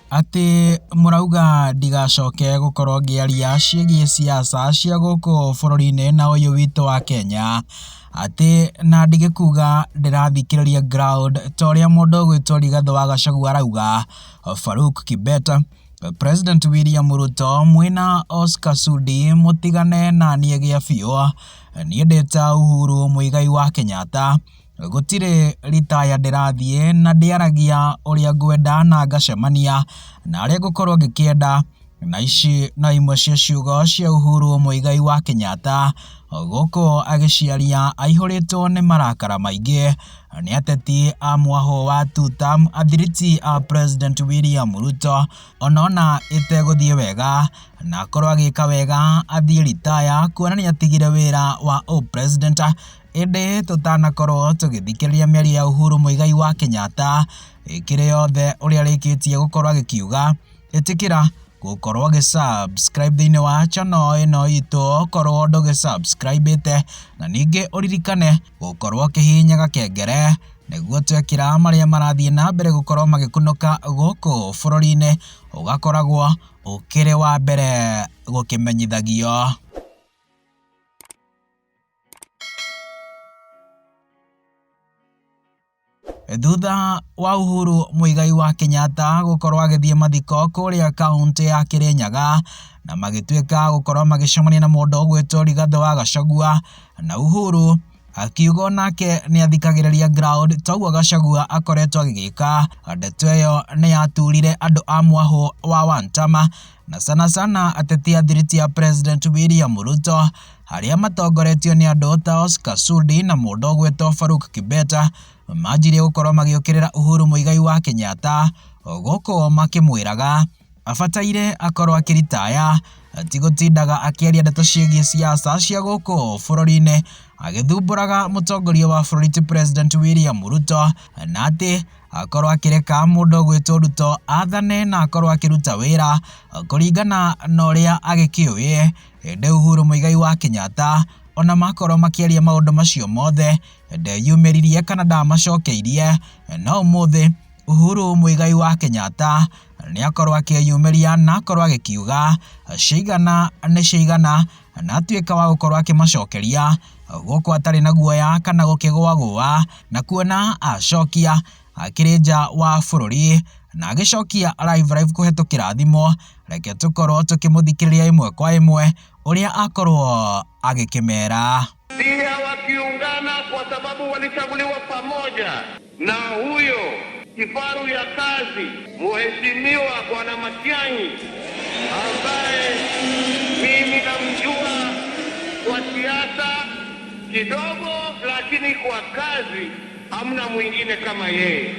ati murauga ndigacoke gukorwo ngiaria ciĩgiĩ siasa cia guku bũrũri-inĩ na ũyũ witũ wa Kenya, ati na ndige kuga ndirathikĩrĩria ground ta ũrĩa mũndũ ũgwĩtwo Rigathĩ wa Gachagua arauga. Farouk Kibet, President William Ruto mwĩna Oscar Sudi mutigane na niĩ gĩa biũ, niĩ ndĩta Uhuru Muigai wa Kenyatta, gũtirĩ ritaya ndĩrathiĩ na ndĩaragia ũrĩa ngwenda na ngacemania na arĩa ngũkorwo ngĩkĩenda, na ici no imwe cia ciugo cia Uhuru Muigai wa Kenyatta gũkũ agĩciaria aihũrĩtwo nĩ marakara maingĩ nĩ ateti a mwahũ wa two-term athiriti a President William Ruto, ona ĩtegũthiĩ wega na akorwo agĩka wega athiĩ ritaya kuona nĩ atigire wĩra wa president. Ĩndĩ tũtanakorwo tũgĩthikĩrĩria mĩario ya Uhuru Muigai wa Kenyatta ĩkĩrĩ yothe ũrĩa arĩkĩtie gũkorwo agĩkiuga, ĩtĩkĩra gũkorwo ũgĩ-subscribe thĩinĩ wa channel ĩno itũ korwo ndũgĩ-subscribe-ĩte, na ningĩ ũririkane gũkorwo ũkĩhihinya gakengere nĩguo twekĩra marĩa marathiĩ na mbere gũkorwo magĩkunũka gũkũ bũrũri-inĩ ũgakoragwo ũkĩrĩ wa mbere gũkĩmenyithagio. Thutha wa Uhuru Muigai wa Kenyatta gũkorwo agĩthiĩ mathiko kũrĩa kaunti ya Kirinyaga na magĩtuĩka gũkorwo magĩcemania na mũndũ ũgwĩtwo Rigathĩ wa Gachagua, na Uhuru akiuga nake nĩ athikagĩrĩria ground ta ũguo Gachagua akoretwo agĩgĩka. Ndeto ĩyo nĩ yaturire andũ a mwahũ wa Wantama na sana ateti athiriti a President William Ruto arĩa matongoretio nĩ andũ ta Oscar Sudi na mũndũ ũgwĩtwo Farouk Kibet manjire gũkorwo magĩũkĩrĩra Uhuru Muigai wa Kenyatta gũkũ makĩmwĩraga abataire akorwo akĩritaya, tigũtindaga akĩaria ndeto ciĩgiĩ siasa cia gũkũ bũrũri-inĩ agĩthumbũraga mũtongoria wa bũrũri ti President William Ruto, na atĩ akorwo akĩreka mũndũ ũgwĩtwo Ruto athane na akorwo akĩruta wĩra kũringana na ũrĩa agĩkĩũĩ. Ĩndĩ Uhuru Muigai wa Kenyatta ona makorwo makĩaria maũndũ macio mothe ndeyumĩririe kana ndamacokeirie, no ũmũthĩ Uhuru Muigai wa Kenyatta nĩ akorwo akĩyumĩria na akorwo agĩkiuga ciigana nĩ ciigana, na atuĩka wa gũkorwo akĩmacokeria gũkũ atarĩ na guoya kana gũkĩgũagũa, na kuona acokia akĩrĩ nja wa bũrũri na agĩcokia live kũhetũkĩra thimũ. Reke tũkorwo tũkĩmũthikĩrĩria ĩmwe kwa ĩmwe ũrĩa akorwo agĩkĩmera. Pia wakiungana kwa sababu walichaguliwa pamoja na huyo kifaru ya kazi Mheshimiwa Bwana Matiang'i, ambaye mimi namjua kwa siasa kidogo, lakini kwa kazi hamna mwingine kama yeye.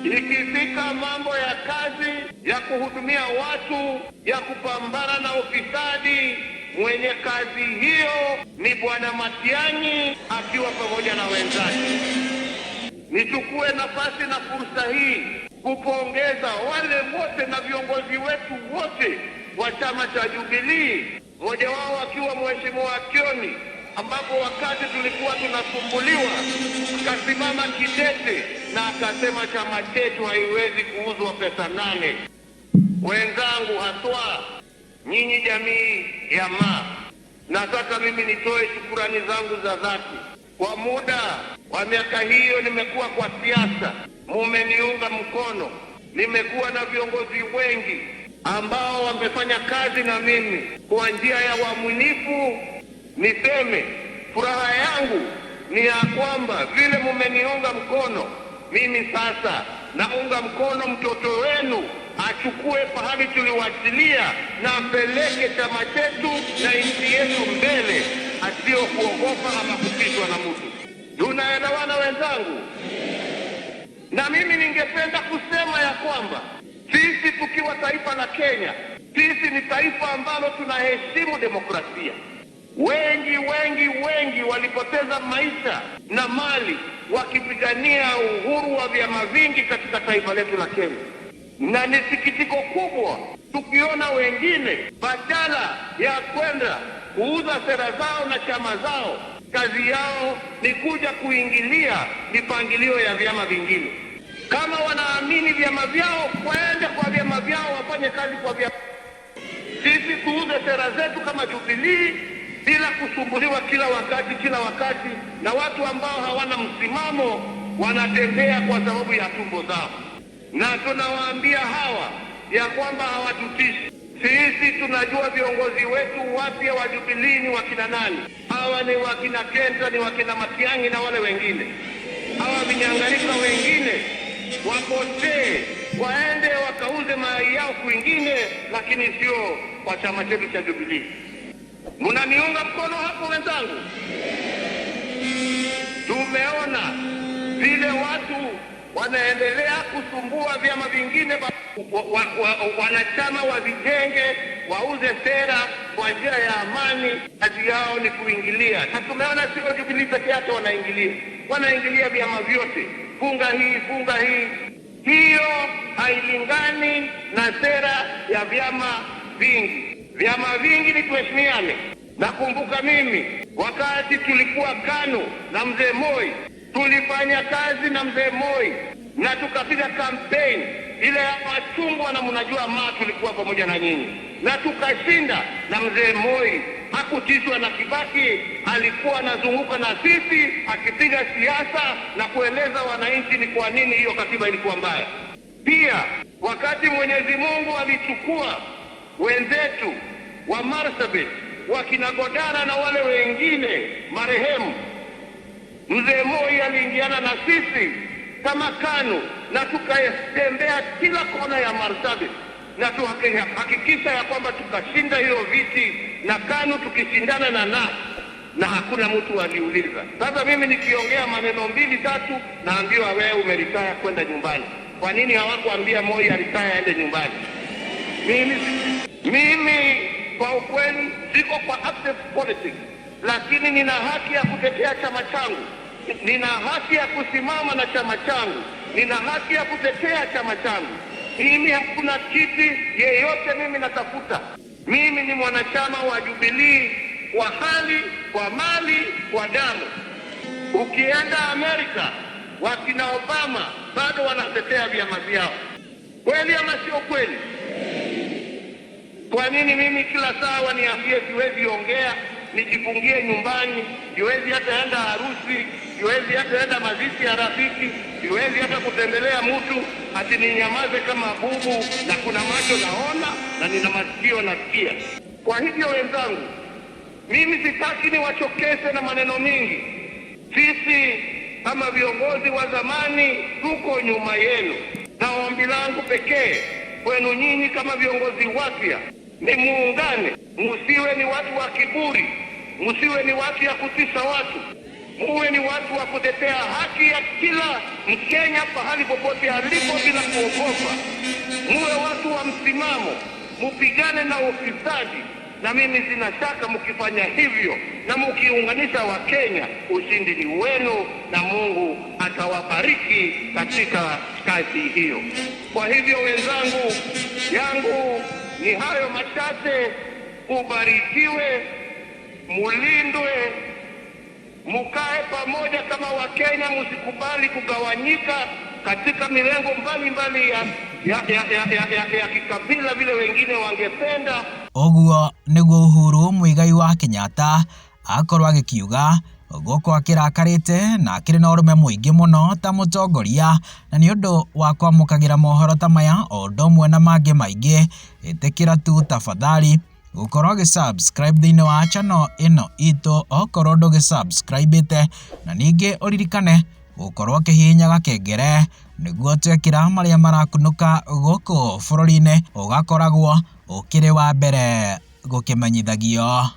Ikifika mambo ya kazi ya kuhudumia watu, ya kupambana na ufisadi, mwenye kazi hiyo ni Bwana Matiang'i akiwa pamoja na wenzake. Nichukue nafasi na fursa hii kupongeza wale wote na viongozi wetu wote wa chama cha Jubilee, mmoja wao akiwa Mheshimiwa Kioni, ambapo wakati tulikuwa tunasumbuliwa akasimama kidete na akasema chama chetu haiwezi kuuzwa pesa 8. Wenzangu, haswa nyinyi jamii ya Maa, nataka mimi nitoe shukurani zangu za dhati. Kwa muda wa miaka hiyo nimekuwa kwa siasa, mumeniunga mkono. Nimekuwa na viongozi wengi ambao wamefanya kazi na mimi kwa njia ya uaminifu. Niseme furaha yangu ni ya kwamba vile mumeniunga mkono, mimi sasa naunga mkono mtoto wenu achukue pahali tuliwachilia na apeleke chama chetu na nchi yetu mbele, asio kuogopa ama kupitwa na mtu. Tunaelewana wenzangu? Na mimi ningependa kusema ya kwamba sisi tukiwa taifa la Kenya, sisi ni taifa ambalo tunaheshimu demokrasia. Wengi walipoteza maisha na mali wakipigania uhuru wa vyama vingi katika taifa letu la Kenya. Na ni sikitiko kubwa tukiona wengine badala ya kwenda kuuza sera zao na chama zao, kazi yao ni kuja kuingilia mipangilio ya vyama vingine. Kama wanaamini vyama vyao, waende kwa vyama vyao wafanye kazi kwa vyama. Sisi tuuze sera zetu kama Jubilee bila kusumbuliwa kila wakati na watu ambao hawana msimamo, wanatembea kwa sababu ya tumbo zao. Na tunawaambia hawa ya kwamba hawatutishi. Sisi tunajua viongozi wetu wapya wa Jubilee ni wakina nani. Hawa ni wakina Kenta, ni wakina Matiang'i na wale wengine. Hawa vinyangarika wengine wapotee, waende wakauze mayai yao kwingine, lakini sio kwa chama chetu cha Jubilee. Mnaniunga mkono hapo wenzangu? Tumeona vile watu wanaendelea kusumbua vyama vingine, wanachama wavijenge, wauze sera kwa njia ya amani. Kazi yao ni kuingilia, na tumeona sio Jubilee peke yake wanaingilia vyama vyote. Funga hii. Hiyo hailingani na sera ya vyama vingi. Vyama vingi ni tuheshimiane. Nakumbuka mimi wakati tulikuwa KANU na mzee Moi, tulifanya kazi na mzee Moi na tukapiga kampeni ile ya machungwa, na mnajua tulikuwa pamoja na nyinyi na tukashinda. Na mzee Moi hakutishwa na Kibaki, alikuwa anazunguka na sisi akipiga siasa na kueleza wananchi ni kwa nini hiyo katiba ilikuwa mbaya. Pia wakati Mwenyezi Mungu alichukua wenzetu wa Marsabit, wakina Godara na wale wengine marehemu, mzee Moi aliingiana na sisi kama KANU na tukatembea kila kona ya Marsabit na tuhakikisha ya kwamba tukashinda hiyo viti na KANU tukishindana na hakuna mtu aliuliza. Sasa mimi nikiongea maneno 2-3 naambiwa wewe umeritaya kwenda nyumbani. Kwa nini hawakuambia Moi aritaya aende nyumbani? Mimi kwa ukweli siko kwa active politics, lakini nina haki ya kutetea chama changu. Nina haki ya kusimama na chama changu. Nina haki ya kutetea chama changu. Mimi hakuna kiti yeyote mimi natafuta. Mimi ni mwanachama wa Jubilee kwa hali, kwa mali, kwa damu. Ukienda Amerika, wakina Obama bado wanatetea vyama vyao. Kweli ama sio kweli? Kwa nini mimi kila saa waniambie siwezi ongea, nijifungie nyumbani, siwezi hata enda harusi, siwezi hata enda mazishi ya rafiki, siwezi hata kutembelea mtu, ati ninyamaze kama bubu, na kuna macho naona na nina masikio nasikia. Kwa hivyo wenzangu, mimi sitaki niwachokeshe na maneno mingi. Sisi kama viongozi wa zamani tuko nyuma yenu, na ombi langu pekee kwenu nyinyi kama viongozi wapya ni muungane. Msiwe ni watu wa kiburi, msiwe ni watu ya kutisha watu, muwe ni watu wa kutetea haki ya kila Mkenya pahali popote alipo bila kuogopa. Muwe watu wa msimamo, mupigane na ufisadi, na mimi sina shaka mkifanya hivyo na mkiunganisha Wakenya, ushindi ni wenu na Mungu atawabariki katika kazi hiyo. Kwa hivyo wenzangu, yangu ni hayo machache. Ubarikiwe, mulindwe, mukae pamoja kama Wakenya, msikubali kugawanyika katika mirengo mbalimbali ya kikabila vile wengine wangependa. Oguo niguo Uhuru Muigai wa Kenyatta akorwo agikiuga goko akirakarite na akiri na urume muingi muno ta mutongoria, na ni undu wa kwamukagira mohoro ta maya o ndomwe na mangi maingi. Itikira tu tafadhali gukorwo gisubscribe thiini wa channel ino itu okorwo ndugisubscribite, na ningi uririkane gukorwo kihinyaga kengere niguo twekira maria marakunuka guku bururi-ini ugakoragwo ukiri wa mbere gukimenyithagio.